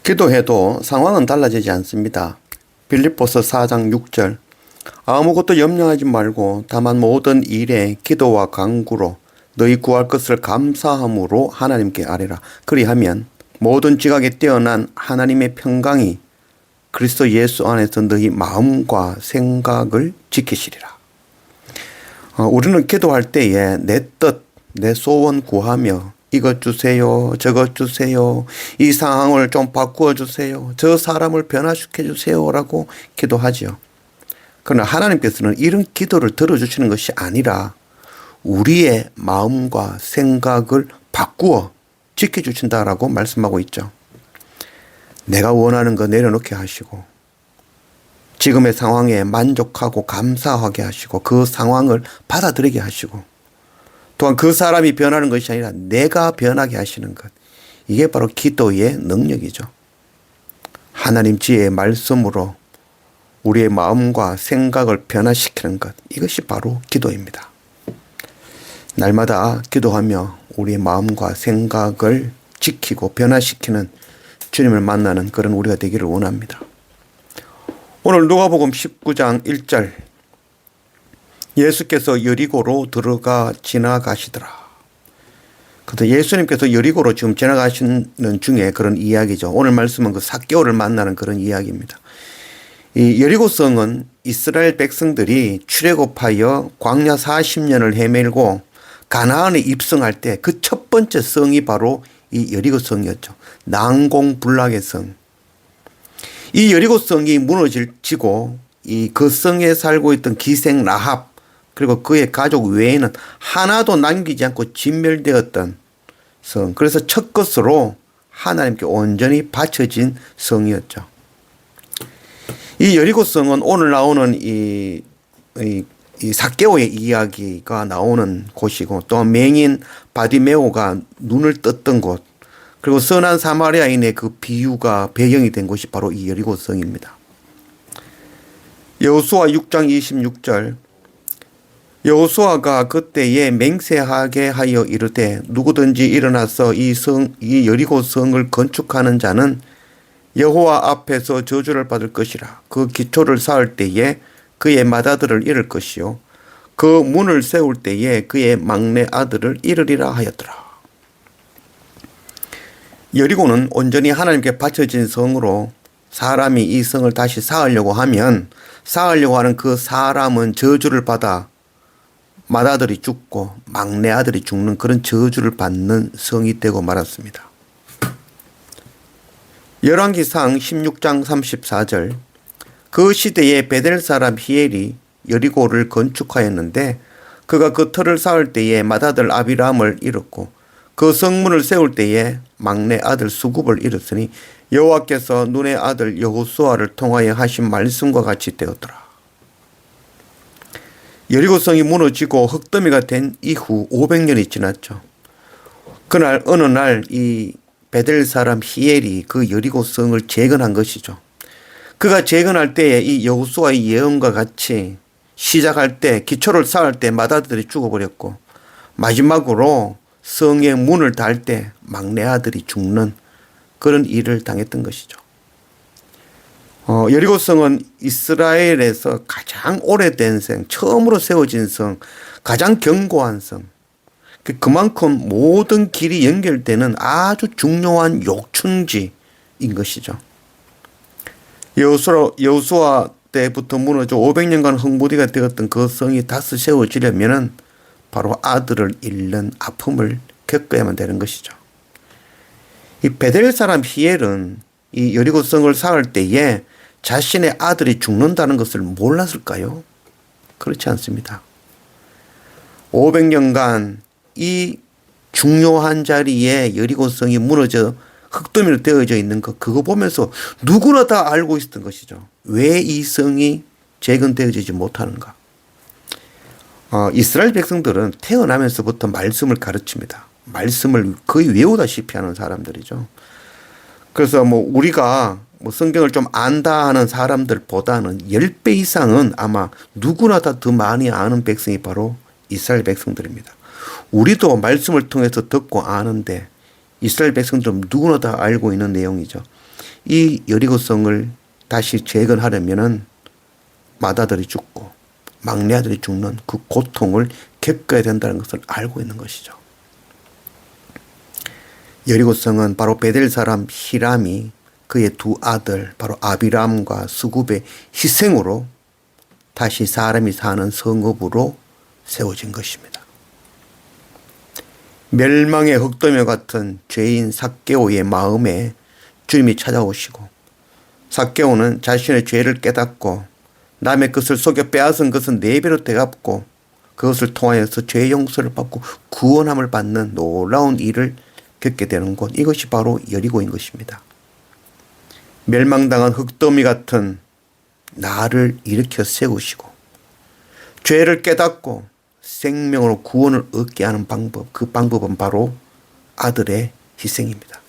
기도해도 상황은 달라지지 않습니다. 빌립보서 4장 6절 아무것도 염려하지 말고 다만 모든 일에 기도와 간구로 너희 구할 것을 감사함으로 하나님께 아뢰라. 그리하면 모든 지각에 뛰어난 하나님의 평강이 그리스도 예수 안에서 너희 마음과 생각을 지키시리라. 우리는 기도할 때에 내 뜻, 내 소원 구하며 이것 주세요, 저것 주세요, 이 상황을 좀 바꾸어 주세요, 저 사람을 변화시켜 주세요 라고 기도하죠. 그러나 하나님께서는 이런 기도를 들어주시는 것이 아니라 우리의 마음과 생각을 바꾸어 지켜주신다라고 말씀하고 있죠. 내가 원하는 거 내려놓게 하시고 지금의 상황에 만족하고 감사하게 하시고 그 상황을 받아들이게 하시고 또한 그 사람이 변하는 것이 아니라 내가 변하게 하시는 것, 이게 바로 기도의 능력이죠. 하나님 지혜의 말씀으로 우리의 마음과 생각을 변화시키는 것, 이것이 바로 기도입니다. 날마다 기도하며 우리의 마음과 생각을 지키고 변화시키는 주님을 만나는 그런 우리가 되기를 원합니다. 오늘 누가복음 19장 1절 예수께서 여리고로 들어가 지나가시더라. 그래서 예수님께서 여리고로 지금 지나가시는 중에 그런 이야기죠. 오늘 말씀은 그 삭개오를 만나는 그런 이야기입니다. 이 여리고성은 이스라엘 백성들이 출애굽하여 광야 40년을 헤매고 가나안에 입성할 때 그 첫 번째 성이 바로 이 여리고성이었죠. 난공불락의 성. 이 여리고성이 무너지고 그 성에 살고 있던 기생 라합 그리고 그의 가족 외에는 하나도 남기지 않고 진멸되었던 성. 그래서 첫 것으로 하나님께 온전히 바쳐진 성이었죠. 이 여리고성은 오늘 나오는 이 삭개오의 이야기가 나오는 곳이고 또 맹인 바디메오가 눈을 떴던 곳 그리고 선한 사마리아인의 그 비유가 배경이 된 곳이 바로 이 여리고성입니다. 여호수아 6장 26절 여호수아가 그때에 맹세하게 하여 이르되 누구든지 일어나서 이 여리고성을 건축하는 자는 여호와 앞에서 저주를 받을 것이라. 그 기초를 쌓을 때에 그의 맏아들을 잃을 것이요 그 문을 세울 때에 그의 막내 아들을 잃으리라 하였더라. 여리고는 온전히 하나님께 바쳐진 성으로 사람이 이 성을 다시 쌓으려고 하면 쌓으려고 하는 그 사람은 저주를 받아 맏아들이 죽고 막내 아들이 죽는 그런 저주를 받는 성이 되고 말았습니다. 열왕기상 16장 34절 그 시대에 베델 사람 히엘이 여리고를 건축하였는데 그가 그 터를 쌓을 때에 맏아들 아비람을 잃었고 그 성문을 세울 때에 막내 아들 수굽을 잃었으니 여호와께서 눈의 아들 여호수아를 통하여 하신 말씀과 같이 되었더라. 여리고성이 무너지고 흙더미가 된 이후 500년이 지났죠. 그날 어느 날 이 베델 사람 히엘이 그 여리고성을 재건한 것이죠. 그가 재건할 때에 이 여호수아의 예언과 같이 시작할 때 기초를 쌓을 때 맏아들이 죽어버렸고 마지막으로 성의 문을 달 때 막내 아들이 죽는 그런 일을 당했던 것이죠. 여리고성은 이스라엘에서 가장 오래된 성, 처음으로 세워진 성, 가장 견고한 성. 그만큼 모든 길이 연결되는 아주 중요한 요충지인 것이죠. 여호수아 때부터 무너져 500년간 흙무디가 되었던 그 성이 다시 세워지려면 바로 아들을 잃는 아픔을 겪어야만 되는 것이죠. 이 베델 사람 히엘은 이 여리고성을 쌓을 때에 자신의 아들이 죽는다는 것을 몰랐을까요? 그렇지 않습니다. 500년간 이 중요한 자리에 여리고성이 무너져 흙더미로 되어져 있는 것, 그거 보면서 누구나 다 알고 있었던 것이죠. 왜 이 성이 재건되어지지 못하는가? 이스라엘 백성들은 태어나면서부터 말씀을 가르칩니다. 말씀을 거의 외우다시피 하는 사람들이죠. 그래서 우리가 성경을 좀 안다 하는 사람들보다는 10배 이상은 아마 누구나 다 더 많이 아는 백성이 바로 이스라엘 백성들입니다. 우리도 말씀을 통해서 듣고 아는데 이스라엘 백성들은 누구나 다 알고 있는 내용이죠. 이 여리고성을 다시 재건하려면은 맏아들이 죽고 막내 아들이 죽는 그 고통을 겪어야 된다는 것을 알고 있는 것이죠. 여리고성은 바로 베델 사람 히람이 그의 두 아들 바로 아비람과 스굽의 희생으로 다시 사람이 사는 성읍으로 세워진 것입니다. 멸망의 흙더미 같은 죄인 삭개오의 마음에 주님이 찾아오시고 삭개오는 자신의 죄를 깨닫고 남의 것을 속여 빼앗은 것은 4배로 되갚고 그것을 통하여서 죄 용서를 받고 구원함을 받는 놀라운 일을 겪게 되는 곳, 이것이 바로 여리고인 것입니다. 멸망당한 흙더미 같은 나를 일으켜 세우시고 죄를 깨닫고 생명으로 구원을 얻게 하는 방법, 그 방법은 바로 아들의 희생입니다.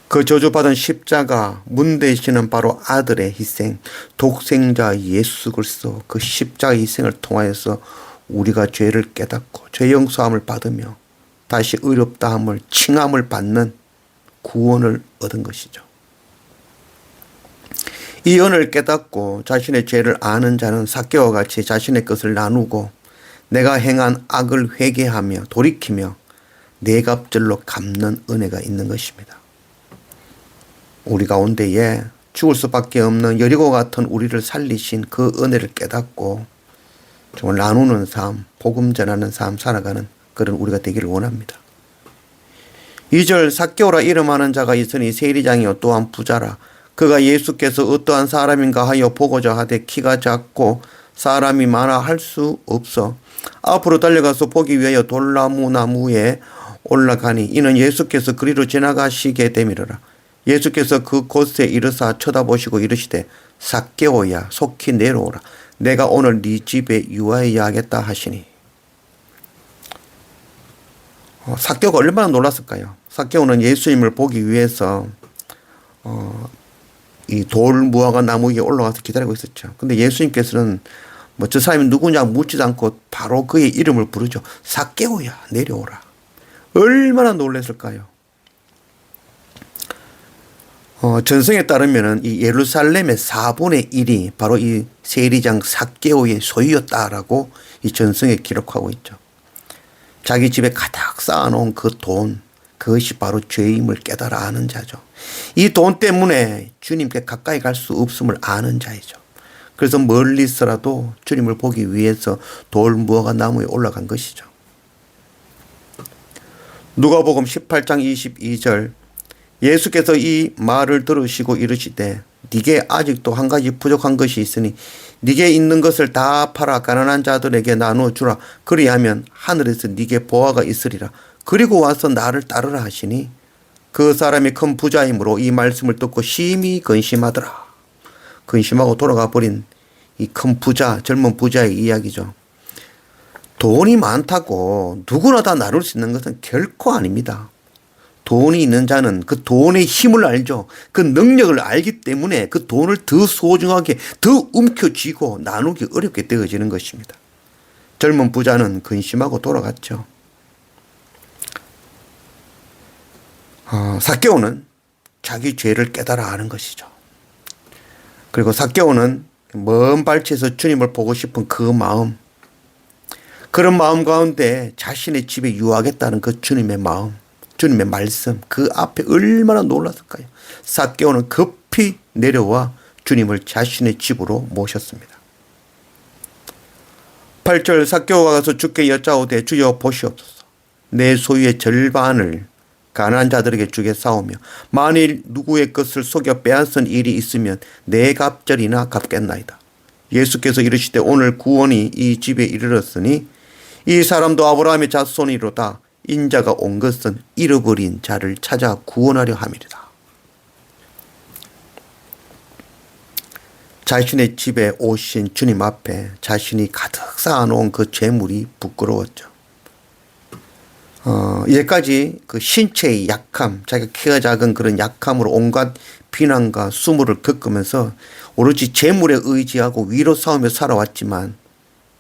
그 저주받은 십자가 문대시는 바로 아들의 희생, 독생자 예수 그리스도 그 십자가 희생을 통하여서 우리가 죄를 깨닫고 죄 용서함을 받으며 다시 의롭다함을 칭함을 받는 구원을 얻은 것이죠. 이恩을 깨닫고 자신의 죄를 아는 자는 삭개와 같이 자신의 것을 나누고 내가 행한 악을 회개하며 돌이키며 네 값절로 갚는 은혜가 있는 것입니다. 우리 가운데에 죽을 수밖에 없는 여리고 같은 우리를 살리신 그 은혜를 깨닫고 정말 나누는 삶, 복음 전하는 삶 살아가는 그런 우리가 되기를 원합니다. 2절 삭개오라 이름하는 자가 있으니 세리장이요 또한 부자라. 그가 예수께서 어떠한 사람인가 하여 보고자 하되 키가 작고 사람이 많아 할 수 없어 앞으로 달려가서 보기 위하여 돌나무에 올라가니 이는 예수께서 그리로 지나가시게 되미르라. 예수께서 그 곳에 이르사 쳐다보시고 이르시되 삭개오야 속히 내려오라. 내가 오늘 네 집에 유하여야 하겠다 하시니. 삭개오가 얼마나 놀랐을까요? 삭개오는 예수님을 보기 위해서 이 돌무화과 나무 위에 올라가서 기다리고 있었죠. 근데 예수님께서는 뭐 저 사람이 누구냐 묻지도 않고 바로 그의 이름을 부르죠. 삭개오야 내려오라. 얼마나 놀랐을까요? 전성에 따르면은 이 예루살렘의 4분의 1이 바로 이 세리장 삭개오의 소유였다라고 이 전성에 기록하고 있죠. 자기 집에 가득 쌓아놓은 그 돈, 그것이 바로 죄임을 깨달아 아는 자죠. 이 돈 때문에 주님께 가까이 갈 수 없음을 아는 자이죠. 그래서 멀리서라도 주님을 보기 위해서 돌무화과 나무에 올라간 것이죠. 누가복음 18장 22절 예수께서 이 말을 들으시고 이르시되 네게 아직도 한 가지 부족한 것이 있으니 네게 있는 것을 다 팔아 가난한 자들에게 나누어 주라. 그리하면 하늘에서 네게 보화가 있으리라. 그리고 와서 나를 따르라 하시니 그 사람이 큰 부자이므로 이 말씀을 듣고 심히 근심하더라. 근심하고 돌아가 버린 이 큰 부자, 젊은 부자의 이야기죠. 돈이 많다고 누구나 다 나눌 수 있는 것은 결코 아닙니다. 돈이 있는 자는 그 돈의 힘을 알죠. 그 능력을 알기 때문에 그 돈을 더 소중하게 더 움켜쥐고 나누기 어렵게 되어지는 것입니다. 젊은 부자는 근심하고 돌아갔죠. 삭개오는 자기 죄를 깨달아 아는 것이죠. 그리고 삭개오는 먼 발치에서 주님을 보고 싶은 그 마음, 그런 마음 가운데 자신의 집에 유하겠다는 그 주님의 마음, 주님의 말씀, 그 앞에 얼마나 놀랐을까요? 삭개오는 급히 내려와 주님을 자신의 집으로 모셨습니다. 8절 삭개오가 가서 주께 여짜오되 주여 보시옵소서. 내 소유의 절반을 가난한 자들에게 주겠사오며 만일 누구의 것을 속여 빼앗은 일이 있으면 내 갑절이나 갚겠나이다. 예수께서 이르시되 오늘 구원이 이 집에 이르렀으니 이 사람도 아브라함의 자손이로다. 인자가 온 것은 잃어버린 자를 찾아 구원하려 함이리다. 자신의 집에 오신 주님 앞에 자신이 가득 쌓아놓은 그 재물이 부끄러웠죠. 이제까지 그 신체의 약함, 자기가 키가 작은 그런 약함으로 온갖 비난과 수모를 겪으면서 오로지 재물에 의지하고 위로 삼으며 살아왔지만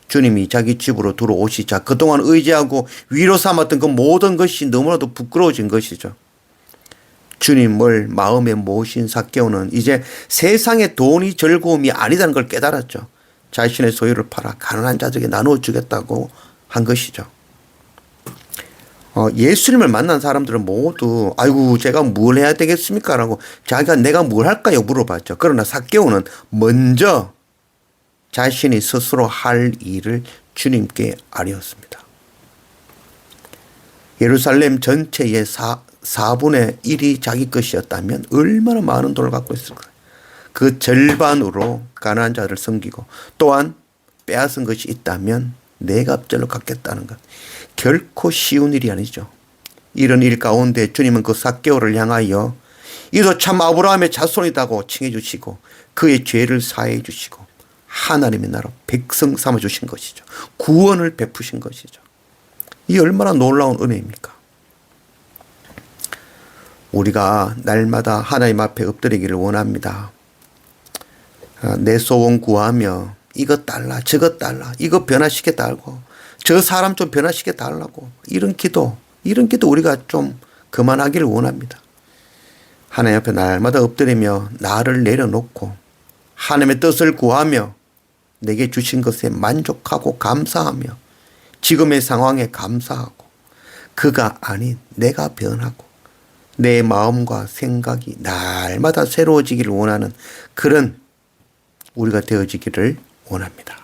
주님이 자기 집으로 들어오시자 그동안 의지하고 위로 삼았던 그 모든 것이 너무나도 부끄러워진 것이죠. 주님을 마음에 모신 삭개오는 이제 세상의 돈이 즐거움이 아니다는 걸 깨달았죠. 자신의 소유를 팔아 가난한 자들에게 나누어 주겠다고 한 것이죠. 예수님을 만난 사람들은 모두 아이고 제가 뭘 해야 되겠습니까? 라고 자기가 내가 뭘 할까요? 물어봤죠. 그러나 삭개오는 먼저 자신이 스스로 할 일을 주님께 아뢰었습니다. 예루살렘 전체의 4분의 1이 자기 것이었다면 얼마나 많은 돈을 갖고 있을까요? 그 절반으로 가난한 자를 섬기고 또한 빼앗은 것이 있다면 네 갑절로 갚겠다는 것. 결코 쉬운 일이 아니죠. 이런 일 가운데 주님은 그 삭개오를 향하여 이도 참 아브라함의 자손이다고 칭해 주시고 그의 죄를 사해 주시고 하나님의 나라 백성 삼아 주신 것이죠. 구원을 베푸신 것이죠. 이 얼마나 놀라운 은혜입니까? 우리가 날마다 하나님 앞에 엎드리기를 원합니다. 내 소원 구하며 이것 달라 저것 달라 이거 변화시켜 달고 저 사람 좀 변화시켜 달라고 이런 기도 우리가 좀 그만하기를 원합니다. 하나님 앞에 날마다 엎드리며 나를 내려놓고 하나님의 뜻을 구하며 내게 주신 것에 만족하고 감사하며 지금의 상황에 감사하고 그가 아닌 내가 변하고 내 마음과 생각이 날마다 새로워지기를 원하는 그런 우리가 되어지기를 원합니다.